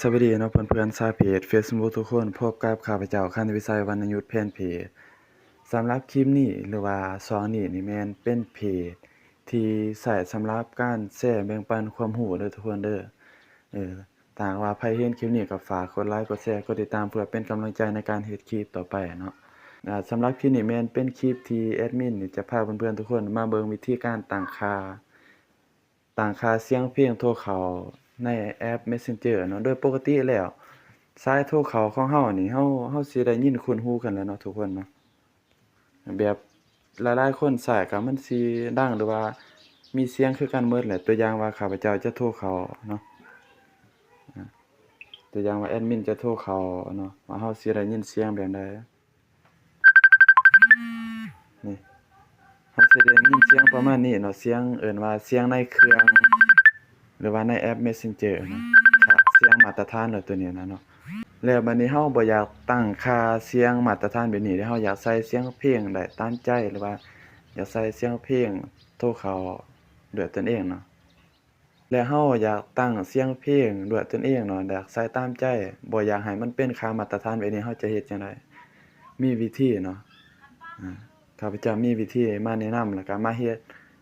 สวัสดีเนาะเพื่อนๆชาวเพจ Facebook ทุกคนพบกับข้าพเจ้าคันวิสัยวรรณยุทธแพนเพจสำหรับคลิปนี้หรือว่าช่องนี้นี่แม่นเป็นเพจที่ใช้สำหรับการแชร์แบ่งปันความรู้เด้อทุกคนเด้อถ้าหากว่าใครเห็นคลิปนี้ก็ฝากกดไลค์กดแชร์กดติดตามเพื่อเป็นกำลังใจในการเฮ็ดคลิปต่อไปเนาะสำหรับคลิปนี้แม่นเป็นคลิปที่แอดมินนี่จะพาเพื่อนๆทุกคนมาเบิ่งวิธีการตั้งค่าเสียงเพลงโทรเข้าในแอป Messenger เนาะโดยปกติแล้วสายโทรเข้าของเรานี่เราสิได้ยินคุ้นหูกันแหล้วเนาะทุกคนเนาะแบบหลายๆคนใช้ก็มันสิดังหรือว่ามีเสียงคือกันหมดแหละตัวอย่างว่าข้าพเจ้าจะโทรเข้าเนาะอาตัวอย่างว่าแอดมินจะโทรเข้าเนาะว่าเราสิได้ยินเสียงแบบใดนี่เราสิได้ยินเสียงประมาณนี้เนาะเสียงเอิ้นว่าเสียงในเครื่อง หรือว่าในแอป Messenger นะค่าเสียงมาตรฐานแล้วตัวนี้นะเนาะแล้วบัดนี้เราบ่อยากตั้งค่าเสียงมาตรฐานแบบนี้เดะเราอยากใส่เสียงเพลงได้ตามใจหรือว่าอยากใส่เสียงเพลงโทรเข้าด้วยตนเองเนาะแล้วเราอยากตั้งเสียงเพลงด้วยตนเองเนาะอยากใส่ตามใจบ่อยากให้มันเป็นค่ามาตรฐานแบบนี้เราจะเฮ็ดจั่งใดมีวิธีเนาะอาข้าพเจ้ามีวิธีมาแนะนำแล้วก็มาเฮ็ด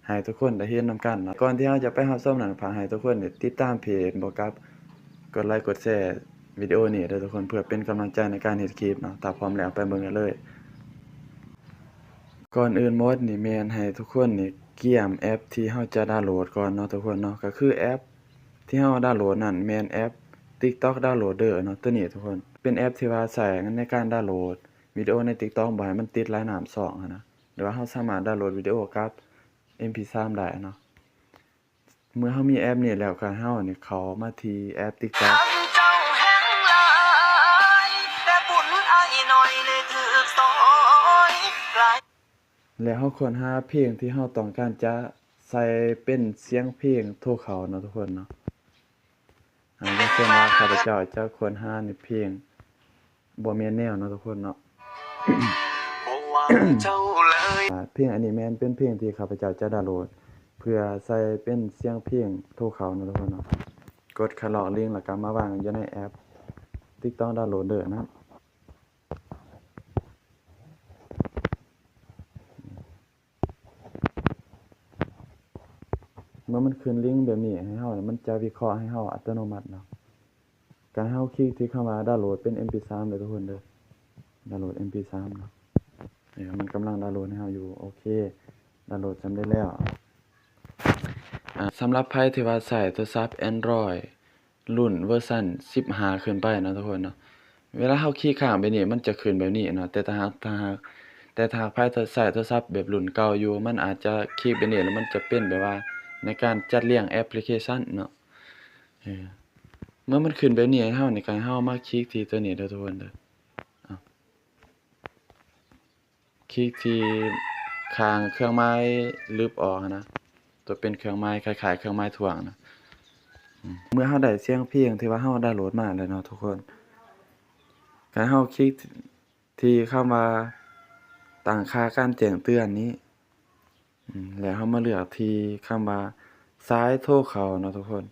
ให้ทุกคนได้เห็นนำกันเนาะก่อนที่เราจะไปรับชมนั้นฝากให้ทุกคนนี่ติดตามเพจบ่กับกดไลค์กดแชร์วิดีโอนี้เด้อทุกคนเพื่อเป็นกำลังใจในการเฮ็ดคลิปเนาะถ้าพร้อมแล้วไปเบิ่งกันเลยก่อนอื่นหมดนี่แม่นให้ทุกคนนี่เกี่ยมแอปที่เราจะดาวน์โหลดก่อนเนาะทุกคนเนาะก็คือแอปที่เราดาวน์โหลดนั่นแม่นแอป TikTok Downloader เนาะตัวนี้ทุกคนเป็นแอปที่ว่าใช้ในการดาวน์โหลดวิดีโอใน TikTok บ่ให้มันติดหลายน้ำสองหั้นนะหรือว่าเราสามารถดาวน์โหลดวิดีโอกับ MP3 ได้เนาะ เมื่อเรามีแอปนี้แล้วก็ให้เรานี่เข้ามาที่แอป TikTok แล้วเราค้นหาเพลงที่เราต้องการจะใส่เป็นเสียงเพลงโทรเข้าเนาะทุกคนเนาะอย่างเช่นว่าข้าพเจ้าจะค้นหานี่เพลงบ่แม่นแนวเนาะทุกคนเนาะ เพลงอันนี้แม่นเป็นเพลงที่ข้าพเจ้าจะดาวน์โหลดเพื่อใส่เป็นเสียงเพลงโทรเข้าเนาะทุกคนเนาะกดคัดลอกลิงก์แล้วก็มาวางอยู่ในแอป TikTok Downloader นะครับเมื่อมันขึ้นลิงก์แบบนี้ให้เรามันจะวิเคราะห์ให้เราอัตโนมัติเนาะการให้เราคลิกที่คำว่าดาวน์โหลดเป็น MP3 เด้อทุกคนเด้อดาวน์โหลด MP3 เนาะมันกำลังดาวน์โหลดให้เราอยู่โอเคดาวน์โหลดสำเร็จแล้วสำหรับไผที่ว่าใช้โทรศัพท์ Android รุ่นเวอร์ชัน15ขึ้นไปเนาะทุกคนเนาะเวลาเราคีย์ค้างไปนี่มันจะขึ้นแบบนี้เนาะแต่ถ้าหากไผใช้โทรศัพท์แบบรุ่นเก่าอยู่มันอาจจะคลิกไปนี่แล้วมันจะเป็นแบบว่าในการจัดเรียงแอปพลิเคชันเนาะเออเมื่อมันขึ้นแบบนี้ให้เรานี่ก็ให้เรามาคลิกที่ตัวนี้เด้อทุกคนเด้ออ้าวคลิกที่ข้างเครื่องหมายลบออกอะนะตัวเป็นเครื่องหมายคล้ายๆเครื่องหมายถ่วงนะเมื่อเราได้เสียงเพลงที่ว่าเราดาวน์โหลดมาแล้วเนาะทุกคนก็ให้เราคลิกที่คำว่าตั้งค่าการแจ้งเตือนนี้แล้วเรามาเลือกที่คำว่าสายโทรเข้าเนาะทุกคน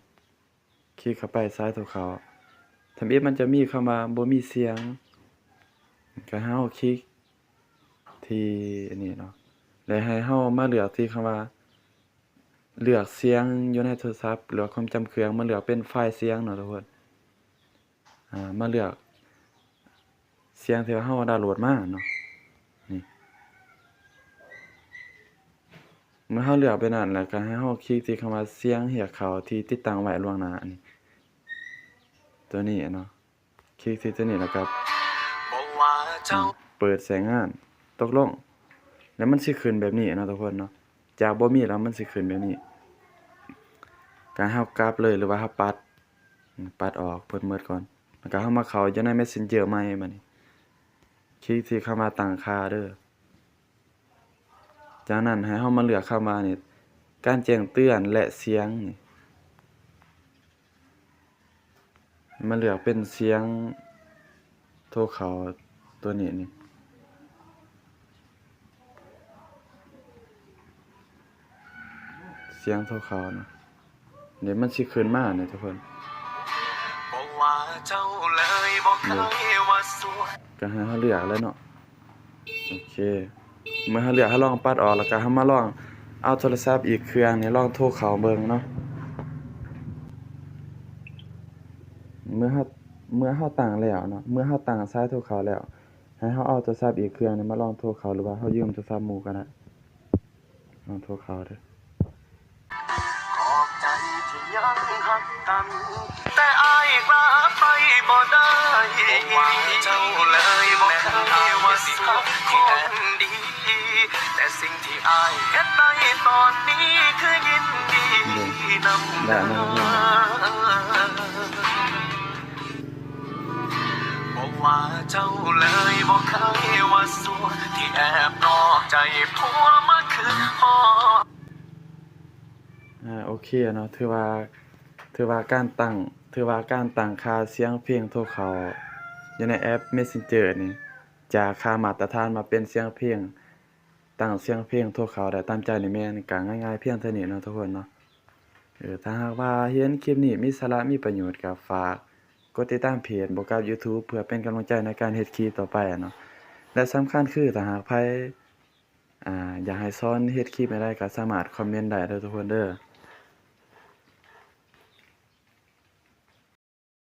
คลิกเข้าไปสายโทรเข้าถ้ามันจะมีคำว่าบ่มีเสียงก็ให้เราคลิกที่อันนี้เนาะแล้วให้เรามาเลือกที่คำว่าเลือกเสียงอยู่ในโทรศัพท์หรือว่าความจำเครื่องมาเลือกเป็นไฟล์เสียงเนาะทุกคนมาเลือกเสียงที่ว่าเราดาวน์โหลดมาเนาะนี่เมื่อเราเลือกไปนั่นแล้วก็ให้เราคลิกที่คำว่าเสียงเรียกเข้าที่ติดตั้งไว้ล่วงหน้านี่ตัวนี้เนาะคลิกที่ตัวนี้แล้วก็เปิดใช้งานตกลงแล้วมันสิขึ้นแบบนี้เนาะทุกคนเนาะจากบ่มีแล้วมันสิขึ้นแบบนี้ก็ให้เรากลับเลยหรือว่าเราปัดออกเพิ่นหมดก่อนแล้วก็เรามาเข้าอยู่ใน Messenger ใหม่บัดนี้คลิกที่คำว่าตั้งค่าเด้อจากนั้นให้เรามาเลือกคำว่านี่การแจ้งเตือนและเสียงนี่มาเลือกเป็นเสียงโทรเข้าตัวนี้นี่เสียงโทรเข้าเนาะเดี๋ยวมันสิขึ้นมาเนี่ยทุกคน เจ้าเลยบ่เคยว่าสัวก็ให้เราเลือกแล้วเนาะโอเคเมื่อเราเลือกเราลองปัดออกแล้วก็เรามาลองเอาโทรศัพท์อีกเครื่องนี่ลองโทรเข้าเบิ่งเนาะเมื่อเราเมื่อเราตั้งแล้วเนาะเมื่อเราตั้งสายโทรเข้าแล้วให้เราเอาโทรศัพท์อีกเครื่องนี่มาลองโทรเข้าหรือว่าเรายืมโทรศัพท์หมู่ก็ได้ลองโทรเข้าเด้อขอบใจที่ยังหักกัน แต่อายกลับไปบ่ได้ว่าเจ้าเลยบ่เคยว่าสิหักคนดี แต่สิ่งที่อายเฮ็ดได้ตอนนี้คือยินดีนำหน้าบอกว่าเจ้าเลยบ่เคยว่าสัวที่แอบนอกใจผัวมาคือพ่อโอเคเนาะถือว่าการตั้งค่าเสียงเพลงโทรเข้าอยู่ในแอป Messenger นี่จากค่ามาตรฐานมาเป็นเสียงเพลงตั้งเสียงเพลงโทรเข้าได้ตามใจนี่แม่นก็ง่ายๆเพียงเท่านี้เนาะทุกคนเนาะถ้าหากว่าเห็นคลิปนี้มีสาระมีประโยชน์ก็ฝากกดติดตามเพจบ่กับ YouTube เพื่อเป็นกำลังใจในการเฮ็ดคลิปต่อไปอะเนาะและสำคัญคือถ้าหากไผอยากให้สอนเฮ็ดคลิปให้ได้ก็สามารถคอมเมนต์ได้เด้อทุกคนเด้อ